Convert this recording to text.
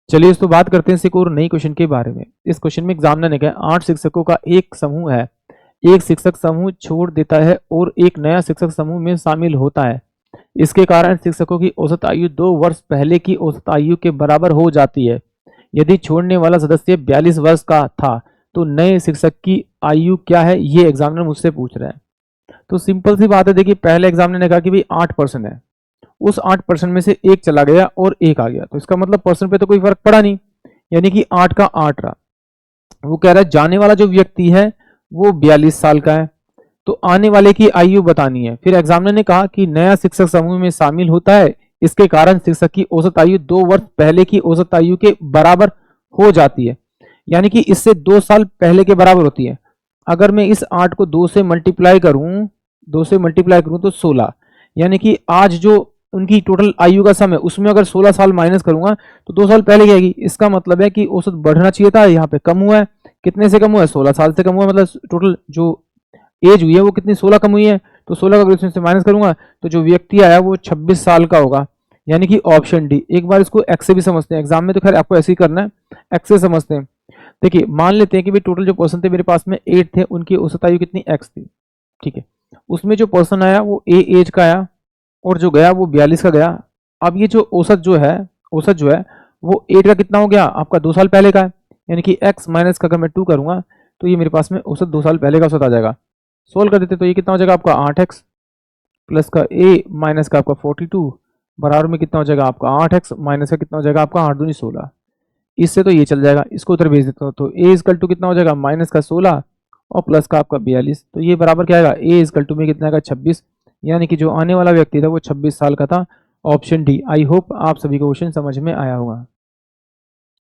चलिए इस तो बात करते हैं इस एक और नई क्वेश्चन के बारे में। इस क्वेश्चन में एग्जामिनर ने कहा 8 शिक्षकों का एक समूह है, एक शिक्षक समूह छोड़ देता है और एक नया शिक्षक समूह में शामिल होता है। इसके कारण शिक्षकों की औसत आयु 2 वर्ष पहले की औसत आयु के बराबर हो जाती है। यदि छोड़ने वाला सदस्य 42 वर्ष का था तो नए शिक्षक की आयु क्या है, ये एग्जामिनर मुझसे पूछ रहा है। तो सिंपल सी बात है, देखिए पहले एग्जामिनर ने कहा कि भाई 8% है, उस 8% में से एक चला गया और एक आ गया, तो इसका मतलब परसेंट पे तो कोई फर्क पड़ा नहीं, यानी कि 8 का 8 रहा। वो कह रहा है जाने वाला जो व्यक्ति है वो 42 साल का है, तो आने वाले की आयु बतानी है। फिर एग्जामिनर ने कहा कि नया शिक्षक समूह में शामिल होता है, इसके कारण शिक्षक की औसत आयु 2 वर्ष पहले की औसत आयु के बराबर हो जाती है, यानी कि इससे 2 साल पहले के बराबर होती है। अगर मैं इस 8 को 2 से मल्टीप्लाई करूं, 2 से मल्टीप्लाई करूं तो 16, यानी कि आज जो उनकी टोटल आयु का सम है उसमें अगर 16 साल माइनस करूंगा तो 2 साल पहले की आएगी। इसका मतलब है कि औसत बढ़ना चाहिए था, यहाँ पे कम हुआ है। कितने से कम हुआ है? 16 साल से कम हुआ है, मतलब टोटल जो एज हुई है वो कितनी? 16 कम हुई है। तो 16 का अगर इसमें से माइनस करूंगा तो जो व्यक्ति आया वो 26 साल का होगा, यानी कि ऑप्शन डी। एक बार इसको एक्स से भी समझते हैं, एग्जाम में तो खैर आपको ऐसे ही करना है, एक्स से समझते हैं। देखिए मान लेते हैं कि भाई टोटल जो पर्सन थे मेरे पास में 8 थे, उनकी औसत आयु कितनी? एक्स थी, ठीक है। उसमें जो पर्सन आया वो ए एज का आया और जो गया वो 42 का गया। अब ये जो औसत जो है, औसत जो है वो 8 का कितना हो गया? आपका 2 साल पहले का है, यानी कि x माइनस का अगर मैं 2 करूंगा तो ये मेरे पास में औसत 2 साल पहले का औसत आ जाएगा। सोल्व कर देते तो ये कितना हो जाएगा आपका 8x प्लस का a माइनस का आपका 42 बराबर में कितना हो जाएगा आपका 8x माइनस का कितना हो जाएगा आपका 8 दूनी 16। इससे तो ये चल जाएगा, इसको उधर भेज देता हूँ तो a इजकल टू कितना हो जाएगा? माइनस का 16 और प्लस का आपका 42। तो ये बराबर क्या आएगा? a इजकल टू में कितना आएगा? 26, यानी कि जो आने वाला व्यक्ति था वो 26 साल का था। Option D. आई होप आप सभी को क्वेश्चन समझ में आया होगा।